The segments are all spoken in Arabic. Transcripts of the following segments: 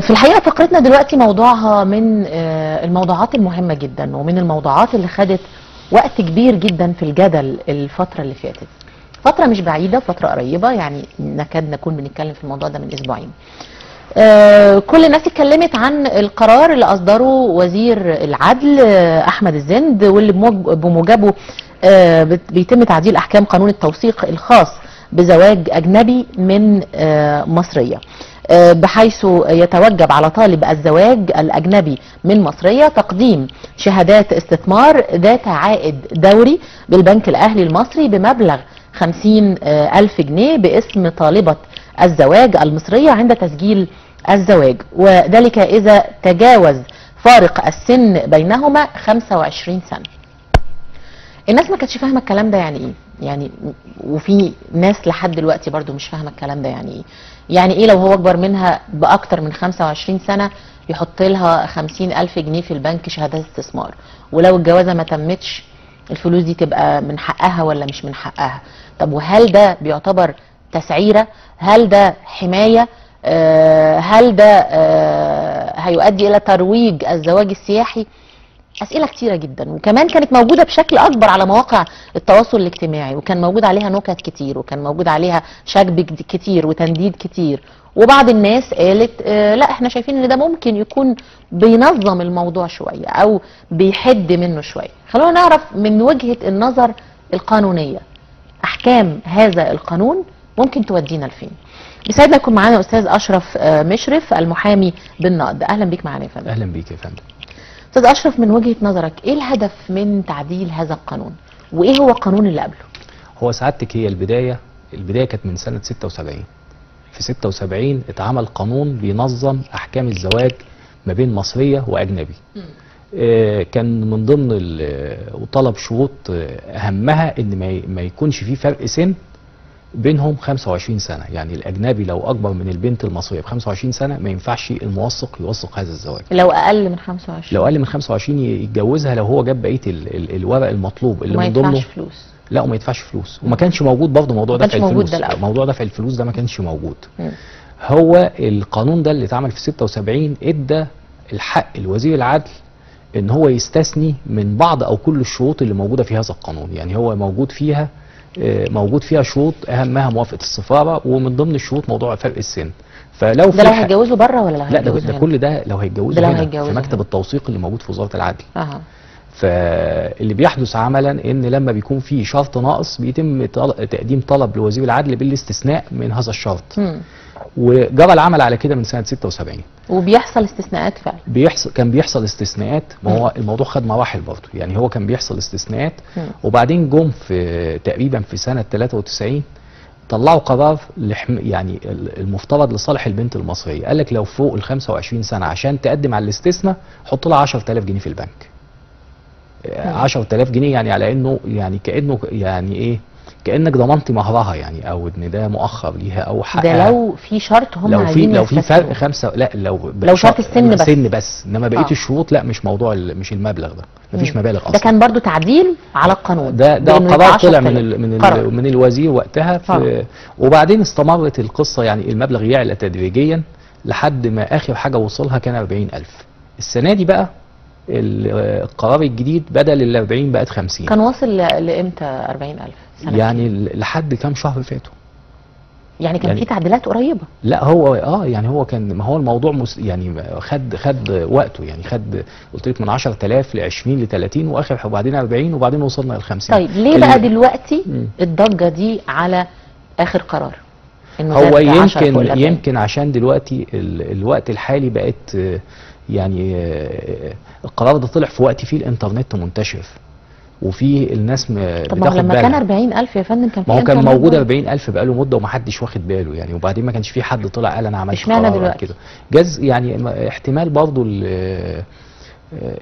في الحقيقة فقرتنا دلوقتي موضوعها من الموضوعات المهمة جدا، ومن الموضوعات اللي خدت وقت كبير جدا في الجدل الفترة اللي فاتت. فترة مش بعيدة، فترة قريبة، يعني نكاد نكون بنتكلم في الموضوع ده من أسبوعين. كل الناس اتكلمت عن القرار اللي أصدره وزير العدل أحمد الزند، واللي بموجبه بيتم تعديل أحكام قانون التوثيق الخاص بزواج أجنبي من مصرية، بحيث يتوجب على طالب الزواج الأجنبي من مصرية تقديم شهادات استثمار ذات عائد دوري بالبنك الأهلي المصري بمبلغ 50,000 جنيه باسم طالبة الزواج المصرية عند تسجيل الزواج، وذلك إذا تجاوز فارق السن بينهما 25 سنة. الناس ما كانتش فاهمة الكلام ده يعني ايه، يعني وفي ناس لحد دلوقتي برضو مش فاهمة الكلام ده يعني ايه. يعني ايه لو هو اكبر منها باكتر من 25 سنة يحط لها 50,000 جنيه في البنك شهادات استثمار، ولو الجوازة ما تمتش الفلوس دي تبقى من حقها ولا مش من حقها؟ طب وهل ده بيعتبر تسعيرة؟ هل ده حماية؟ هل ده هيؤدي الى ترويج الزواج السياحي؟ أسئلة كتيرة جدا، وكمان كانت موجودة بشكل أكبر على مواقع التواصل الاجتماعي، وكان موجود عليها نكت كتير، وكان موجود عليها شكب كتير وتنديد كتير. وبعض الناس قالت لا احنا شايفين ان ده ممكن يكون بينظم الموضوع شوية أو بيحد منه شوية. خلونا نعرف من وجهة النظر القانونية أحكام هذا القانون ممكن تودينا لفين. بيسعدنا يكون معانا أستاذ أشرف مشرف المحامي بالنقد. أهلا بيك معانا يا فندم. أهلا بيك يا فندم. أستاذ أشرف، من وجهة نظرك إيه الهدف من تعديل هذا القانون؟ وإيه هو القانون اللي قبله؟ هو سعادتك هي البداية كانت من سنة 76. في 76 اتعمل قانون بينظم أحكام الزواج ما بين مصرية وأجنبي. كان من ضمن وطلب شروط أهمها إن ما يكونش فيه فرق سن بينهم 25 سنة، يعني الأجنبي لو أكبر من البنت المصرية ب 25 سنة ما ينفعش الموثق يوثق هذا الزواج. لو أقل من 25؟ لو أقل من 25 يتجوزها لو هو جاب بقية الورق المطلوب اللي من ضمنه. وما يدفعش فلوس؟ لا، وما يدفعش فلوس، وما كانش موجود برضه موضوع دفع الفلوس. موضوع دفع الفلوس ده ما كانش موجود. هو القانون ده اللي اتعمل في 76 ادى الحق لوزير العدل ان هو يستثني من بعض او كل الشروط اللي موجودة في هذا القانون. يعني هو موجود فيها شروط اهمها موافقه السفاره، ومن ضمن الشروط موضوع فرق السن. فلو ده لو هيتجوزوا بره ولا لو هيتجوزوا؟ لا، ده كل ده لو هيتجوزوا هنا في مكتب التوثيق اللي موجود في وزاره العدل. فاللي بيحدث عملا ان لما بيكون في شرط ناقص بيتم تقديم طلب لوزير العدل بالاستثناء من هذا الشرط. وجرى العمل على كده من سنه 76. وبيحصل استثناءات فعلا؟ كان بيحصل استثناءات. ما هو الموضوع خد مراحل برضه، يعني هو كان بيحصل استثناءات. وبعدين جم في تقريبا في سنه 93 طلعوا قرار يعني المفترض لصالح البنت المصريه. قال لك لو فوق ال 25 سنه عشان تقدم على الاستثناء حط لها 10,000 جنيه في البنك. 10,000 جنيه يعني على انه يعني كانه يعني ايه، كانك ضمنتي مهرها يعني، او ان ده مؤخر ليها او حقها. ده لو في شرط هم عايزين لو في فرق خمسة. لا، لو شرط السن بس انما بقيه الشروط لا، مش موضوع مش المبلغ ده، مفيش مبالغ اصلا. ده كان برضو تعديل على القانون. ده قرار طلع من الوزير وقتها. وبعدين استمرت القصه، يعني المبلغ يعلى تدريجيا لحد ما اخر حاجه وصلها كان 40,000. السنه دي بقى القرار الجديد بدل ال 40 بقت 50. كان واصل لامتى 40,000 سنة؟ يعني لحد كام شهر فاتوا. يعني كان في تعديلات قريبه؟ لا، هو يعني هو كان، ما هو الموضوع يعني خد وقته، يعني قلت لك من 10,000 ل 20 ل 30 واخر وبعدين 40 وبعدين وصلنا ل 50. طيب ليه بقى دلوقتي الضجه دي على اخر قرار؟ هو يمكن عشان دلوقتي الوقت الحالي بقت يعني القرار ده طلع في وقت فيه الانترنت منتشر وفي الناس طب ما لما كان 40,000 يا فندم كان في، ما هو كان موجود 40,000 بقاله مده ومحدش واخد باله يعني. وبعدين ما كانش في حد طلع قال انا عملت قرار كده. جاز يعني احتمال برضه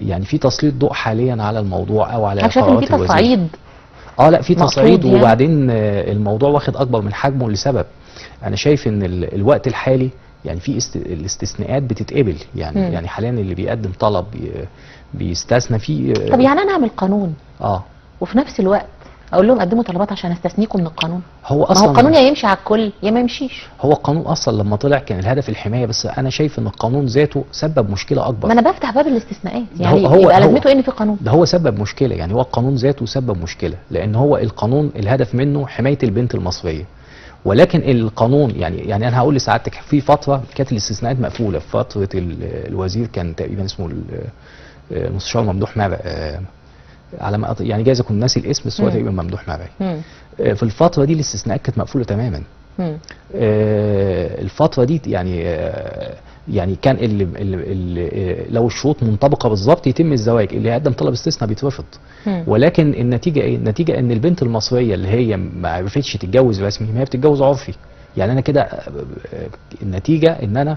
يعني في تسليط ضوء حاليا على الموضوع او على قرارات الوزير. في تصعيد؟ لا، في تصعيد يعني. وبعدين الموضوع واخد اكبر من حجمه لسبب. انا شايف ان الوقت الحالي يعني في الاستثناءات بتتقبل يعني. يعني حاليا اللي بيقدم طلب بيستثنى فيه. طب يعني انا اعمل قانون وفي نفس الوقت اقول لهم قدموا طلبات عشان استثنيكم من القانون؟ هو ما اصلا هو القانون يا يمشي على الكل يا ما يمشيش. هو القانون اصلا لما طلع كان الهدف الحمايه، بس انا شايف ان القانون ذاته سبب مشكله اكبر. ما انا بفتح باب الاستثناءات، ده يعني هو يبقى لازمته ايه ان في قانون؟ ده هو سبب مشكله، يعني هو القانون ذاته سبب مشكله، لان هو القانون الهدف منه حمايه البنت المصريه، ولكن القانون يعني انا هقول لسعادتك في فتره كانت الاستثناءات مقفوله، في فتره الوزير كان تقريبا اسمه المستشار ممدوح مرعي، على ما يعني جايز اكون ناسي الاسم، بس هو تقريبا ممدوح مرعي. في الفتره دي الاستثناءات كانت مقفوله تماما. الفتره دي يعني كان لو الشروط منطبقه بالظبط يتم الزواج، اللي يقدم طلب استثناء بيترفض. ولكن النتيجه ايه؟ النتيجه ان البنت المصريه اللي هي ما عرفتش تتجوز رسمي، ما هي بتتجوز عرفي. يعني انا كده النتيجه ان انا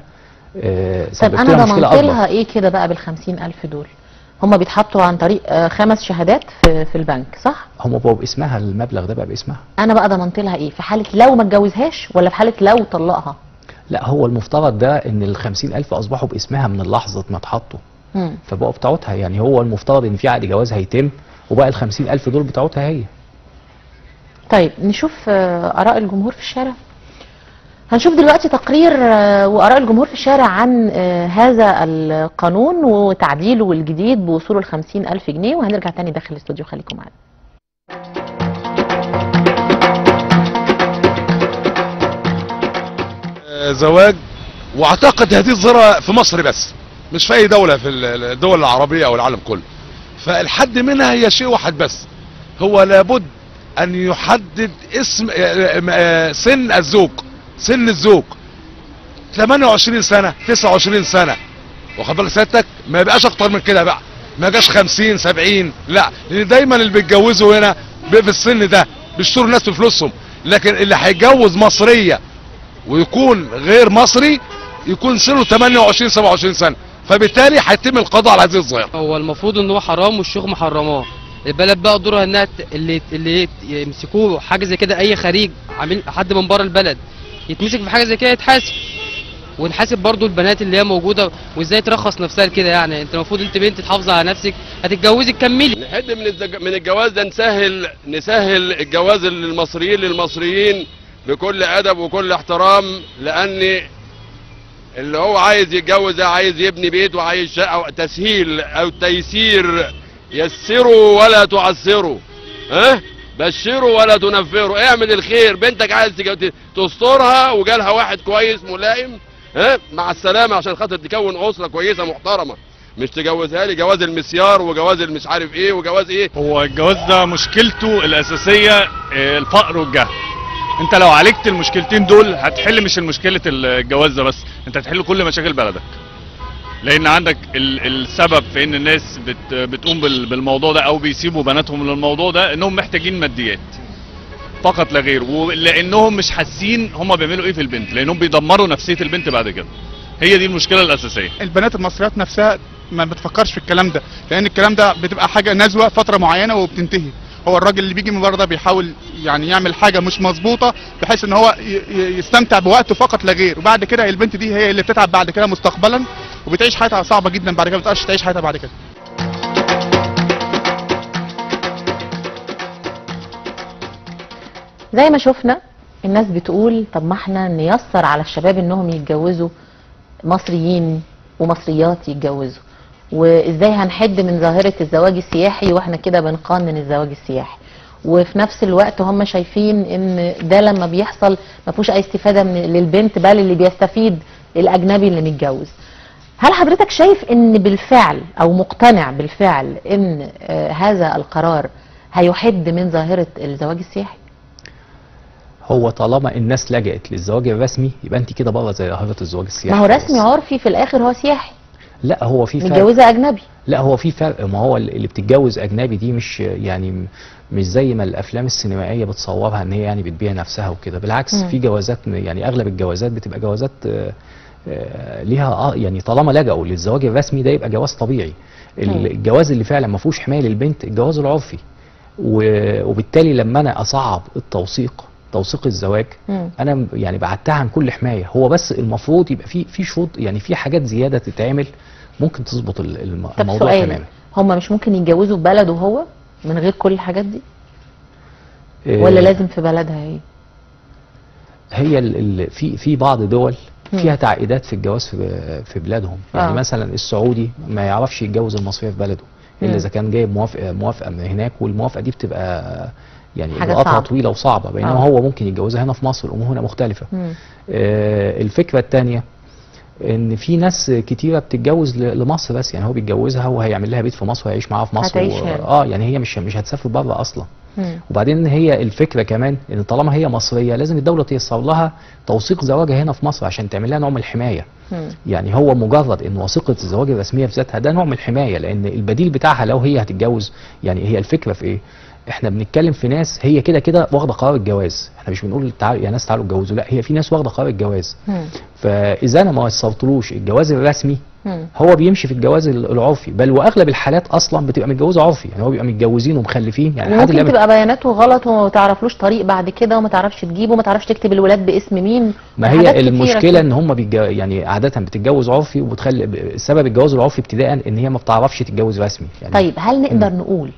طب انا ضمنت لها ايه كده بقى بال50,000 دول؟ هم بيتحطوا عن طريق 5 شهادات في البنك، صح؟ هم بقوا باسمها، المبلغ ده بقى باسمها. انا بقى ضمنت لها ايه؟ في حاله لو ما اتجوزهاش ولا في حاله لو طلقها؟ لا، هو المفترض ده ان ال50,000 اصبحوا باسمها من لحظه ما اتحطوا، فبقوا بتاعتها. يعني هو المفترض ان في عقد جواز هيتم وبقى ال50,000 دول بتاعتها هي. طيب نشوف اراء الجمهور في الشارع. هنشوف دلوقتي تقرير وآراء الجمهور في الشارع عن هذا القانون وتعديله الجديد بوصوله ل50,000 جنيه، وهنرجع تاني داخل الاستوديو، خليكم معانا. زواج، واعتقد هذه الظاهرة في مصر بس، مش في اي دولة في الدول العربية او العالم كله. فالحد منها هي شيء واحد بس، هو لابد ان يحدد اسم سن الزوج، سن الزوج 28 سنة 29 سنة، واخد بالك سيادتك؟ ما يبقاش اكتر من كده بقى، ما يبقاش 50 70، لا، لان دايما اللي بيتجوزوا هنا في السن ده بيشتروا الناس بفلوسهم، لكن اللي هيتجوز مصرية ويكون غير مصري يكون سنه 28 27 سنة، فبالتالي هيتم القضاء على هذه الظاهرة. هو المفروض ان هو حرام والشيوخ محرماه، البلد بقى دورها انها اللي يمسكوه حاجه زي كده، اي خريج عامل حد من بره البلد يتمسك في حاجه زي كده يتحاسب، ونحاسب برضو البنات اللي هي موجوده وازاي ترخص نفسها لكده. يعني انت المفروض انت بنت تحافظي على نفسك، هتتجوزي تكملي. نحد من الجواز ده، نسهل الجواز للمصريين بكل ادب وكل احترام، لان اللي هو عايز يتجوز عايز يبني بيت وعايز شقه، تسهيل او تيسير، يسروا ولا تعسروا، بشروا ولا تنفروا، اعمل الخير. بنتك عايز تسترها وجالها واحد كويس ملائم، مع السلامه، عشان خاطر تكون اسره كويسه محترمه، مش تجوزها لي جواز المسيار وجواز المش عارف ايه وجواز ايه. هو الجواز ده مشكلته الاساسيه الفقر والجهل. انت لو عالجت المشكلتين دول هتحل مش مشكله الجواز ده بس، انت هتحل كل مشاكل بلدك. لان عندك السبب في ان الناس بتقوم بالموضوع ده او بيسيبوا بناتهم للموضوع ده، انهم محتاجين ماديات فقط لا غير، ولانهم مش حاسين هم بيعملوا ايه في البنت، لانهم بيدمروا نفسيه البنت بعد كده. هي دي المشكله الاساسيه. البنات المصريات نفسها ما بتفكرش في الكلام ده، لان الكلام ده بتبقى حاجه نزوه فتره معينه وبتنتهي. هو الراجل اللي بيجي من بره ده بيحاول يعني يعمل حاجه مش مظبوطه بحيث ان هو يستمتع بوقته فقط لا غير، وبعد كده البنت دي هي اللي بتتعب بعد كده مستقبلا، وبتعيش حياتها صعبه جدا بعد كده، ما بتقدرش تعيش حياتها بعد كده. زي ما شفنا الناس بتقول طب ما احنا نيسر على الشباب انهم يتجوزوا مصريين ومصريات يتجوزوا، وازاي هنحد من ظاهرة الزواج السياحي واحنا كده بنقنن الزواج السياحي، وفي نفس الوقت هم شايفين ان ده لما بيحصل ما فيهوش اي استفادة للبنت، بل اللي بيستفيد الاجنبي اللي متجوز. هل حضرتك شايف ان بالفعل او مقتنع بالفعل ان هذا القرار هيحد من ظاهرة الزواج السياحي؟ هو طالما الناس لجأت للزواج الرسمي يبقى انت كده بره زي ظاهرة الزواج السياحي. ما هو رسمي عرفي في الاخر هو سياحي. لا، هو في فرق. متجوزة اجنبي. لا، هو في فرق. ما هو اللي بتتجوز اجنبي دي مش يعني مش زي ما الافلام السينمائيه بتصورها ان هي يعني بتبيع نفسها وكده، بالعكس. في جوازات يعني اغلب الجوازات بتبقى جوازات ليها يعني طالما لجأوا للزواج الرسمي ده يبقى جواز طبيعي. الجواز اللي فعلا ما فيهوش حمايه للبنت الجواز العرفي، وبالتالي لما انا اصعب توثيق الزواج انا يعني بعدتها عن كل حمايه. هو بس المفروض يبقى في شروط، يعني في حاجات زياده تتعمل ممكن تظبط الموضوع تماما. هم مش ممكن يتجوزوا ببلده هو من غير كل الحاجات دي؟ ولا لازم في بلدها هي؟ هي في بعض دول فيها تعقيدات في الجواز في بلادهم، يعني مثلا السعودي ما يعرفش يتجوز المصريه في بلده الا اذا كان جايب موافقه من هناك، والموافقه دي بتبقى يعني اجراءاتها طويله وصعبه، بينما هو ممكن يتجوزها هنا في مصر، الامور هنا مختلفه. الفكره الثانيه ان في ناس كتيره بتتجوز لمصر بس، يعني هو بيتجوزها وهيعمل لها بيت في مصر وهيعيش معاها في مصر يعني هي مش هتسافر بره اصلا. وبعدين هي الفكره كمان ان طالما هي مصريه لازم الدوله تيسر لها توثيق زواجها هنا في مصر عشان تعمل لها نوع من الحمايه. يعني هو مجرد ان وثيقه الزواج الرسميه في ذاتها ده نوع من الحمايه، لان البديل بتاعها لو هي هتتجوز، يعني هي الفكره في ايه؟ احنا بنتكلم في ناس هي كده كده واخده قرار الجواز، احنا مش بنقول تعالوا يا ناس تعالوا اتجوزوا، لا هي في ناس واخده قرار الجواز. فاذا انا ما وصلتلوش الجواز الرسمي هو بيمشي في الجواز العرفي، بل واغلب الحالات اصلا بتبقى متجوزه عرفي، يعني هو بيبقى متجوزين ومخلفين، يعني ممكن تبقى بياناته غلط وما تعرفلوش طريق بعد كده وما تعرفش تجيبه وما تعرفش تكتب الولاد باسم مين. ما هي المشكله ان هم يعني عاده بتتجوز عرفي، وبتخلي سبب الجواز العرفي ابتداء ان هي ما بتعرفش تتجوز رسمي يعني. طيب هل نقدر نقول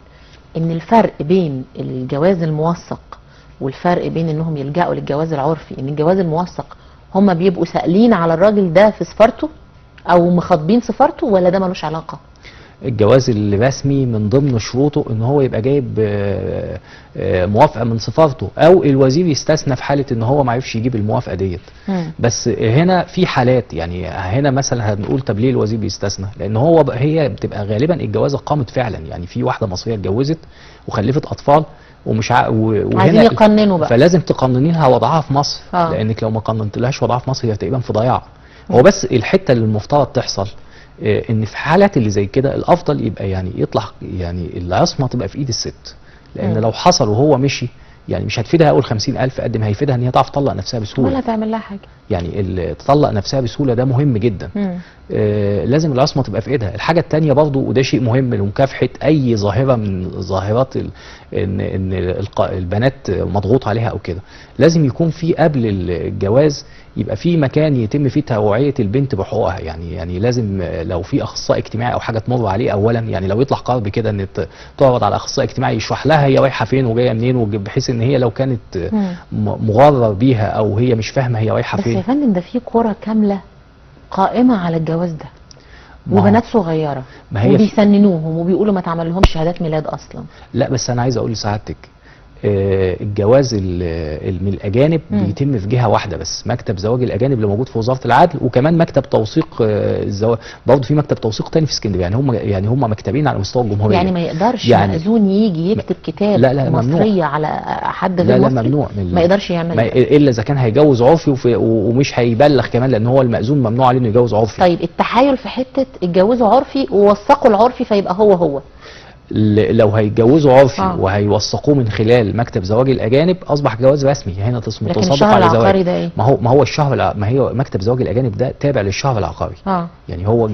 ان الفرق بين الجواز الموثق والفرق بين انهم يلجأوا للجواز العرفي ان الجواز الموثق هم بيبقوا سائلين على الراجل ده في سفارته او مخاطبين سفارته، ولا ده ملوش علاقه؟ الجواز الرسمي من ضمن شروطه ان هو يبقى جايب موافقه من سفارته، او الوزير يستثنى في حاله ان هو ما عرفش يجيب الموافقه ديت. بس هنا في حالات، يعني هنا مثلا هنقول طب ليه الوزير بيستثنى؟ لان هي بتبقى غالبا الجوازه قامت فعلا، يعني في واحده مصريه اتجوزت وخلفت اطفال ومش عايزين يقننوا بقى، فلازم تقنني لها وضعها في مصر. لانك لو ما قننتلهاش وضعها في مصر هي تقريبا في ضياع. هو بس الحته اللي المفترض تحصل ان في حالات اللي زي كده الافضل يبقى يعني يطلع، يعني العصمه تبقى في ايد الست، لان لو حصل وهو مشي يعني مش هتفيدها اول 50,000 قد ما هيفيدها ان هي تعرف تطلق نفسها بسهوله، ولا تعمل لها حاجه. يعني تطلق نفسها بسهوله ده مهم جدا. لازم العصمه تبقى في ايدها. الحاجه الثانيه برضو وده شيء مهم لمكافحه اي ظاهره من ظاهرات ان البنات مضغوط عليها او كده، لازم يكون في قبل الجواز يبقى في مكان يتم فيه توعيه البنت بحقوقها، يعني لازم لو في اخصائي اجتماعي او حاجه تمر عليه اولا، يعني لو يطلع قرار بكده ان تعرض على اخصائي اجتماعي يشرح لها هي رايحه فين وجايه منين، بحيث ان هي لو كانت مغرر بيها او هي مش فاهمه هي رايحه فين. بس يا فندم ده في قرى كامله قائمه على الجواز ده وبنات صغيره وبيسننوهم وبيقولوا ما تعمل لهمش شهادات ميلاد اصلا. لا بس انا عايز اقول لسعادتك الجواز من الاجانب بيتم في جهه واحده بس، مكتب زواج الاجانب اللي موجود في وزاره العدل، وكمان مكتب توثيق الزواج برضه في مكتب توثيق تاني في اسكندريه، يعني هم مكتبين على مستوى الجمهوريه. يعني ما يقدرش مأذون يجي يكتب كتاب لا مصريه على حد غير مصري؟ لا ممنوع، ما يقدرش يعمل الا اذا كان هيجوز عرفي ومش هيبلغ كمان، لان هو المأذون ممنوع عليه انه يجوز عرفي. طيب التحايل في حته اتجوزوا عرفي ووثقوا العرفي فيبقى هو لو هيتجوزوا عرفي وهيوثقوه من خلال مكتب زواج الاجانب اصبح جواز رسمي، هنا متصادق على زواج. ده إيه؟ ما هو ما هي مكتب زواج الاجانب ده تابع للشهر العقاري. يعني هو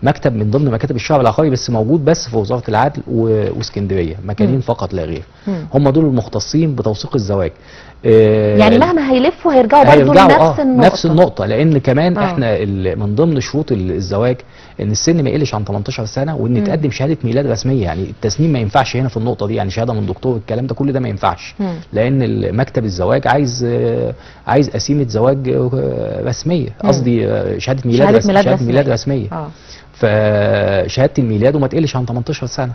مكتب من ضمن مكاتب الشهر العقاري، بس موجود بس في وزاره العدل واسكندريه، مكانين فقط لا غير. هم دول المختصين بتوثيق الزواج. يعني مهما هيلفوا هيرجعوا برضه لنفس النقطه. نفس النقطه، لان كمان احنا من ضمن شروط الزواج ان السن ما يقلش عن 18 سنه، وان تقدم شهاده ميلاد رسميه، يعني التسنيم ما ينفعش هنا في النقطه دي، يعني شهاده من دكتور الكلام ده كل ده ما ينفعش. لان مكتب الزواج عايز قسيمه زواج رسميه، قصدي شهاده ميلاد رسميه. فشهاده الميلاد وما تقلش عن 18 سنه.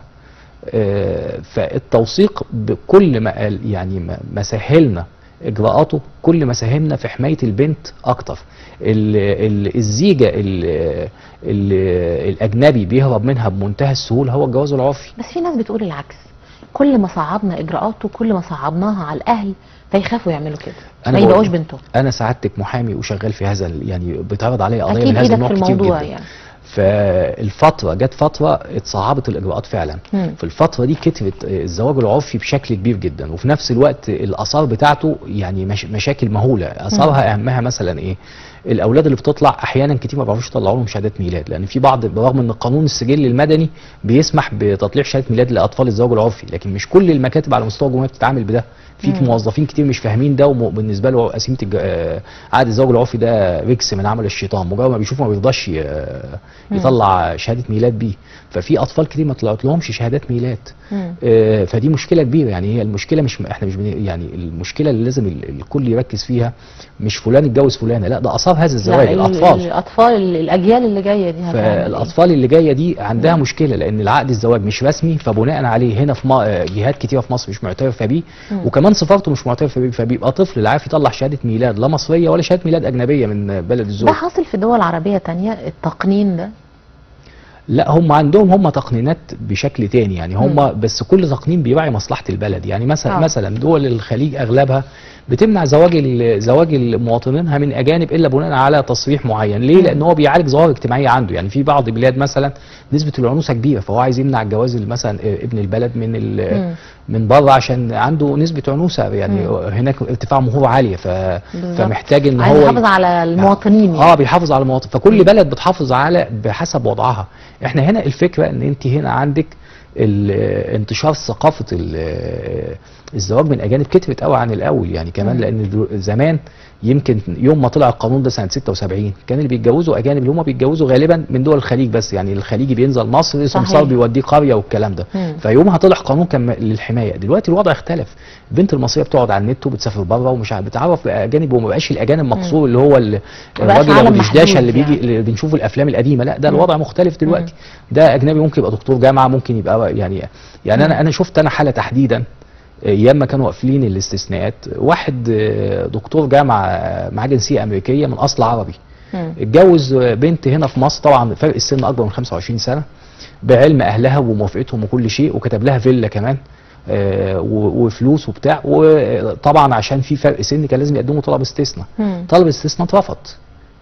فالتوثيق بكل ما يعني ما سهلنا اجراءاته كل ما ساهمنا في حمايه البنت اكتر. الزيجه الاجنبي بيهرب منها بمنتهى السهوله هو الجواز العرفي. بس في ناس بتقول العكس، كل ما صعبنا اجراءاته كل ما صعبناها على الاهل فيخافوا يعملوا كده ما يبقوش بنتهم. انا سعادتك محامي وشغال في هذا، يعني بيتعرض عليا قضايا من هذا النوع كتير جدا. يعني جت فتره اتصعبت الاجراءات فعلا. في الفتره دي كترت الزواج العرفي بشكل كبير جدا، وفي نفس الوقت الاثار بتاعته يعني مشاكل مهوله. اثارها اهمها مثلا ايه؟ الاولاد اللي بتطلع احيانا كتير ما بيعرفوش يطلعوا لهم شهادات ميلاد، لان في بعض برغم ان قانون السجل المدني بيسمح بتطليع شهاده ميلاد لاطفال الزواج العرفي، لكن مش كل المكاتب على مستوى الجمهوريه بتتعامل بده. في موظفين كتير مش فاهمين ده، وبالنسبه له قسيمه عقد الزواج العرفي ده رجس من عمل الشيطان، مجرد ما بيشوفه ما بيرضاش يطلع شهاده ميلاد بيه. ففي اطفال كتير ما طلعت لهمش شهادات ميلاد. فدي مشكله كبيره. يعني هي المشكله مش احنا مش يعني المشكله اللي لازم الكل يركز فيها مش فلان اتجوز فلانه، لا ده اثار هذا الزواج الاطفال الاجيال اللي جايه دي. فالاطفال اللي جايه دي عندها مشكله، لان العقد الزواج مش رسمي، فبناء عليه هنا في جهات كتيره في مصر مش معترفه بيه، وكمان سفارته مش معترفه بيه، فبيبقى طفل لا عارف يطلع شهاده ميلاد لا مصريه ولا شهاده ميلاد اجنبيه من بلد الزوج. ده حاصل في دول عربيه تانية التقنين ده؟ لا هم عندهم تقنينات بشكل تاني، يعني هم بس كل تقنين بيراعي مصلحه البلد. يعني مثلا دول الخليج اغلبها بتمنع زواج مواطنينها من اجانب الا بناء على تصريح معين. ليه؟ لان هو بيعالج ظواهر اجتماعيه عنده. يعني في بعض البلاد مثلا نسبه العنوسه كبيره، فهو عايز يمنع جواز مثلا ابن البلد من بره عشان عنده نسبه عنوسه، يعني هناك ارتفاع مهور عاليه، فمحتاج ان هو يحافظ على المواطنين. يعني. بيحافظ على المواطن، فكل بلد بتحافظ على بحسب وضعها. احنا هنا الفكره ان انت هنا عندك انتشار ثقافه الزواج من اجانب كترت قوي عن الاول، يعني كمان لان زمان يمكن يوم ما طلع القانون ده سنه 76 كان اللي بيتجوزوا اجانب اللي هم بيتجوزوا غالبا من دول الخليج بس، يعني الخليجي بينزل مصر سمسار بيوديه قريه والكلام ده. فيومها طلع قانون كان للحمايه. دلوقتي الوضع اختلف، البنت المصريه بتقعد على النت وبتسافر بره ومش بتعرف اجانب، وما بقاش الاجانب مقصور اللي هو الراجل ابو دشداشه اللي بيجي اللي بنشوفه الافلام القديمه. لا ده الوضع مختلف دلوقتي. ده اجنبي ممكن يبقى دكتور جامعه، ممكن يبقى يعني انا شفت حاله تحديدا ايام ما كانوا قافلين الاستثناءات، واحد دكتور جامعه معاه جنسيه امريكيه من اصل عربي اتجوز بنت هنا في مصر، طبعا فرق السن اكبر من 25 سنه، بعلم اهلها وموافقتهم وكل شيء، وكتب لها فيلا كمان وفلوس وبتاع. وطبعا عشان في فرق سن كان لازم يقدموا طلب استثناء. طلب الاستثناء اترفض،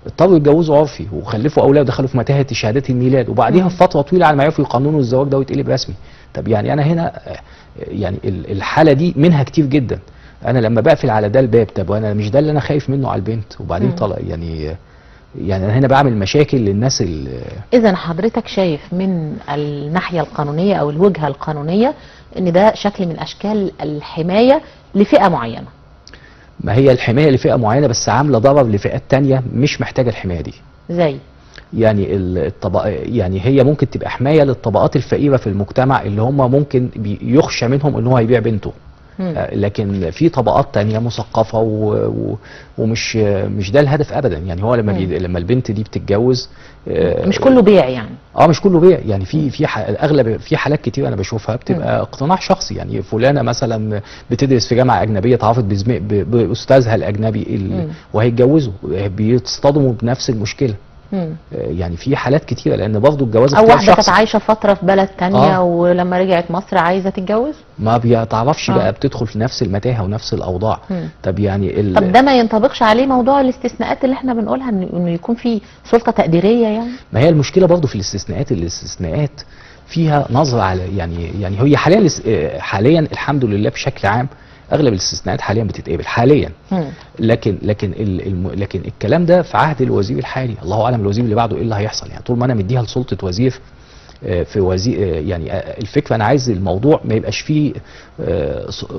اضطروا يتجوزوا عرفي وخلفوا اولاد ودخلوا في متاهه شهادات الميلاد، وبعديها بفتره طويله على ما يعرفوا يقننوا الزواج ده ويتقلب رسمي. طب يعني انا هنا يعني الحاله دي منها كتير جدا. انا لما بقفل على ده الباب، طب وانا مش ده اللي انا خايف منه على البنت؟ وبعدين طلع يعني انا هنا بعمل مشاكل للناس. اذا حضرتك شايف من الناحيه القانونيه او الوجهه القانونيه ان ده شكل من اشكال الحمايه لفئه معينه؟ ما هي الحمايه لفئه معينه بس عامله ضرر لفئات تانية مش محتاجه الحمايه دي. زي يعني يعني هي ممكن تبقى حمايه للطبقات الفقيره في المجتمع اللي هم ممكن يخشى منهم ان هو هيبيع بنته. لكن في طبقات تانية مثقفه ومش ده الهدف ابدا. يعني هو لما البنت دي بتتجوز مش كله بيع يعني. مش كله بيع، يعني في اغلب في حالات كتير انا بشوفها بتبقى اقتناع شخصي. يعني فلانه مثلا بتدرس في جامعه اجنبيه، تعرفت باستاذها الاجنبي وهيتجوزوا، بيصطدموا بنفس المشكله. يعني في حالات كتيره، لان برضه الجواز او واحده كانت عايشه فتره في بلد تانية ولما رجعت مصر عايزه تتجوز ما بيتعرفش بقى، بتدخل في نفس المتاهه ونفس الاوضاع. طب يعني طب ده ما ينطبقش عليه موضوع الاستثناءات اللي احنا بنقولها انه يكون في سلطه تقديريه؟ يعني ما هي المشكله برضه في الاستثناءات فيها نظره على يعني هي حاليا الحمد لله بشكل عام اغلب الاستثناءات حاليا بتتقبل حاليا. لكن الكلام ده في عهد الوزير الحالي، الله اعلم الوزير اللي بعده ايه اللي هيحصل. يعني طول ما انا مديها لسلطه وزير في وزير، يعني الفكره انا عايز الموضوع ما يبقاش فيه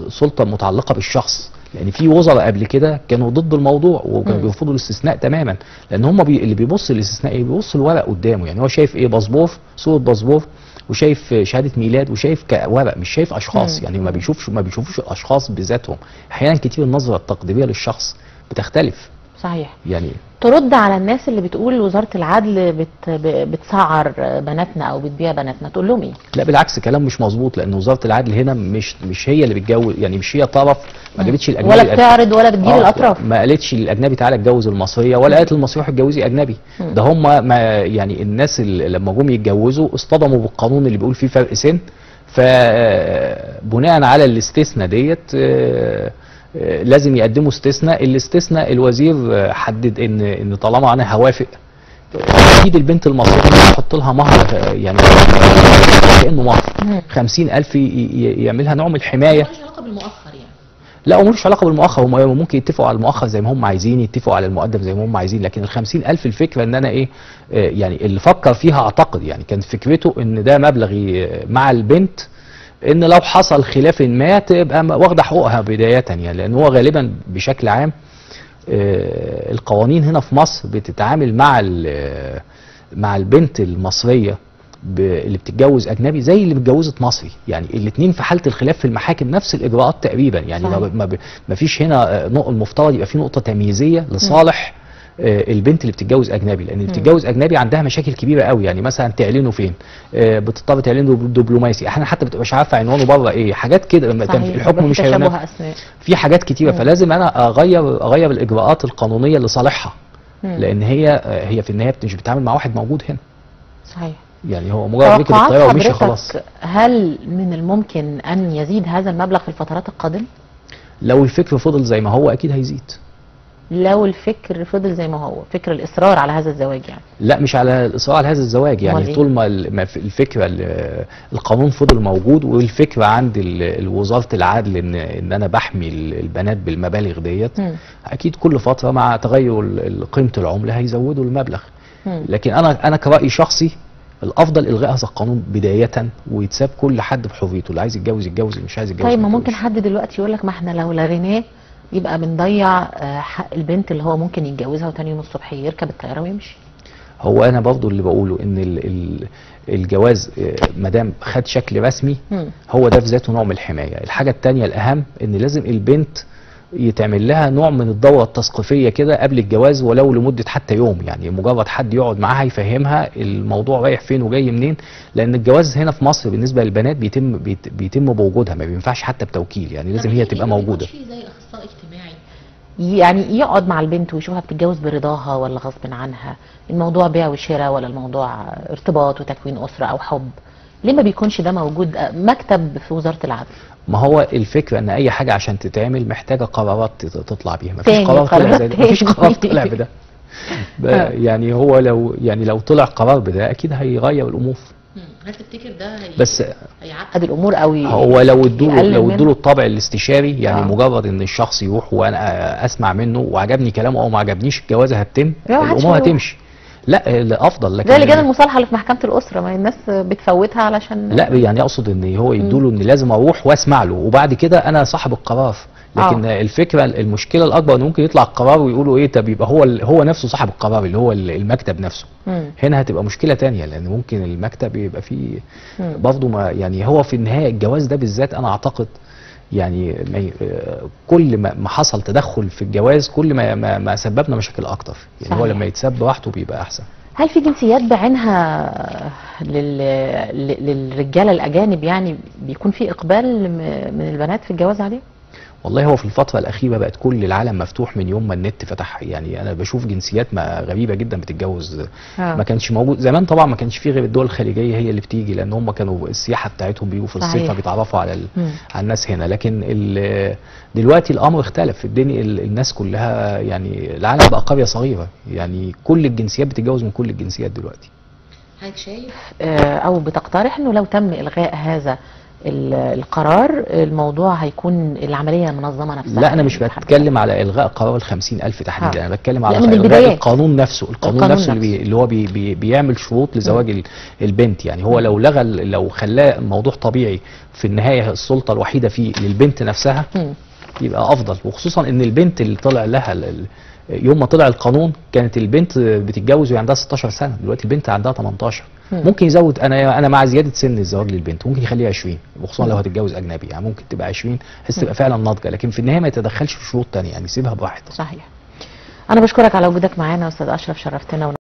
سلطه متعلقه بالشخص، لان في وزراء قبل كده كانوا ضد الموضوع وكانوا بيرفضوا الاستثناء تماما، لان هم اللي بيبص للاستثناء بيبص الورق قدامه. يعني هو شايف ايه؟ باسبور، صوره باسبور، وشايف شهاده ميلاد، وشايف كورق، مش شايف اشخاص. يعني ما بيشوفوش الاشخاص بذاتهم. احيانا كتير النظره التقديريه للشخص بتختلف. صحيح. يعني ترد على الناس اللي بتقول وزاره العدل بتسعر بناتنا او بتبيع بناتنا، تقول لهم ايه؟ لا بالعكس، كلام مش مظبوط، لان وزاره العدل هنا مش هي اللي بتجوز، يعني مش هي طرف، ما جابتش الاجنبي ولا بتعرض ولا بتجيب الاطراف، ما قالتش للاجنبي تعالى اتجوز المصريه، ولا قالت للمصريه اتجوزي اجنبي. ده هم يعني الناس اللي لما جم يتجوزوا اصطدموا بالقانون اللي بيقول فيه فرق سن، فبناء على الاستثناء ديت لازم يقدموا استثناء. الاستثناء الوزير حدد ان طالما انا هوافق اكيد البنت المصريه يحط لها مهر، يعني كانه مهر 50,000 يعملها نوع من الحمايه. ملوش علاقه بالمؤخر يعني. لا وملوش علاقه بالمؤخر، هم ممكن يتفقوا على المؤخر زي ما هم عايزين، يتفقوا على المقدم زي ما هم عايزين، لكن ال 50,000 الفكره ان انا ايه يعني اللي فكر فيها اعتقد يعني كانت فكرته ان ده مبلغ مع البنت ان لو حصل خلاف ما تبقى واخده حقوقها بدايه، يعني لان هو غالبا بشكل عام القوانين هنا في مصر بتتعامل مع البنت المصريه اللي بتتجوز اجنبي زي اللي اتجوزت مصري، يعني الاثنين في حاله الخلاف في المحاكم نفس الاجراءات تقريبا، يعني ما فيش هنا المفترض يبقى في نقطه تمييزيه لصالح البنت اللي بتتجوز اجنبي، لان اللي بتتجوز اجنبي عندها مشاكل كبيره قوي، يعني مثلا تعلنه فين، بتضطر تعلنه دبلوماسي، احيانا حتى بتبقاش عارفه عنوانه بره ايه، حاجات كده الحكم مش هينفذ، في حاجات كتيره، فلازم انا اغير الاجراءات القانونيه لصالحها، لان هي في النهايه مش بتتعامل مع واحد موجود هنا. صحيح. يعني هو مجرد ركب الطياره ومشي خلاص. هل من الممكن ان يزيد هذا المبلغ في الفترات القادمه؟ لو الفكر فضل زي ما هو اكيد هيزيد. لو الفكر فضل زي ما هو، فكر الاصرار على هذا الزواج يعني؟ لا مش على الاصرار على هذا الزواج، يعني طول ما الفكره القانون فضل موجود، والفكره عند وزاره العدل ان انا بحمي البنات بالمبالغ ديت، اكيد كل فتره مع تغير قيمه العمله هيزودوا المبلغ. لكن انا كرأي شخصي الافضل الغاء هذا القانون بدايه، ويتساب كل حد بحريته، اللي عايز يتجوز يتجوز، اللي مش عايز يتجوز. طيب ما ممكن حد دلوقتي يقول لك ما احنا لو لغيناه يبقى بنضيع حق البنت اللي هو ممكن يتجوزها وتاني يوم الصبح يركب الطياره ويمشي. هو انا برضو اللي بقوله ان الجواز ما دام خد شكل رسمي هو ده في ذاته نوع من الحمايه. الحاجه الثانيه الاهم ان لازم البنت يتعمل لها نوع من الدوره التثقيفيه كده قبل الجواز، ولو لمده حتى يوم، يعني مجرد حد يقعد معاها يفهمها الموضوع رايح فين وجاي منين، لان الجواز هنا في مصر بالنسبه للبنات بيتم بوجودها، ما بينفعش حتى بتوكيل، يعني لازم هي تبقى موجوده. زي اخصائي اجتماعي يعني يقعد مع البنت ويشوفها بتتجوز برضاها ولا غصب عنها، الموضوع بيع وشراء ولا الموضوع ارتباط وتكوين اسره او حب، ليه ما بيكونش ده موجود مكتب في وزاره العدل؟ ما هو الفكره ان اي حاجه عشان تتعمل محتاجه قرارات تطلع بيها، مفيش قرار طلع زي ده، مفيش قرار طلع بده. يعني هو لو طلع قرار بده اكيد هيغير الامور. هل تفتكر ده بس هيعقد الامور قوي؟ هو لو ادوا الطابع الاستشاري، يعني مجرد ان الشخص يروح وانا اسمع منه وعجبني كلامه او ما عجبنيش، الجوازه هتتم، الامور هتمشي. لا الافضل، لكن زي لجان المصالحه اللي في محكمه الاسره، ما الناس بتفوتها علشان لا، يعني اقصد ان هو يدوا له ان لازم اروح واسمع له، وبعد كده انا صاحب القرار. لكن الفكره المشكله الاكبر انه ممكن يطلع القرار ويقولوا ايه، طب يبقى هو نفسه صاحب القرار اللي هو المكتب نفسه. هنا هتبقى مشكله تانية، لان ممكن المكتب يبقى فيه برضه ما، يعني هو في النهايه الجواز ده بالذات انا اعتقد يعني كل ما حصل تدخل في الجواز كل ما سببنا مشاكل اكتر، يعني صحيح. هو لما يتساب براحته بيبقى احسن. هل في جنسيات بعينها للرجاله الاجانب يعني بيكون في اقبال من البنات في الجواز عليه؟ والله هو في الفترة الأخيرة بقت كل العالم مفتوح من يوم ما النت فتح، يعني أنا بشوف جنسيات غريبة جدا بتتجوز. ما كانش موجود زمان طبعا، ما كانش فيه غير الدول الخليجية هي اللي بتيجي، لأن هم كانوا السياحة بتاعتهم بيجوا في الصيف فبيتعرفوا على الناس هنا. لكن دلوقتي الأمر اختلف، الدنيا الناس كلها، يعني العالم بقى قرية صغيرة، يعني كل الجنسيات بتتجوز من كل الجنسيات دلوقتي. حضرتك شايف أو بتقترح إنه لو تم إلغاء هذا القرار الموضوع هيكون العمليه منظمه نفسها؟ لا انا مش بتكلم على الغاء قرار ال50,000 تحديدا، انا بتكلم على الغاء القانون نفسه، القانون نفسه اللي هو بيعمل شروط لزواج البنت. يعني هو لو خلاه الموضوع طبيعي في النهايه السلطه الوحيده فيه للبنت نفسها يبقى افضل، وخصوصا ان البنت اللي طلع لها يوم ما طلع القانون كانت البنت بتتجوز وهي عندها 16 سنه، دلوقتي البنت عندها 18. ممكن يزود، انا مع زياده سن الزواج للبنت، ممكن يخليها 20، وخصوصا لو هتتجوز اجنبي، يعني ممكن تبقى 20 بحيث تبقى فعلا ناضجه، لكن في النهايه ما يتدخلش في شروط ثانيه، يعني يسيبها براحتها. صحيح. انا بشكرك على وجودك معانا يا استاذ اشرف، شرفتنا.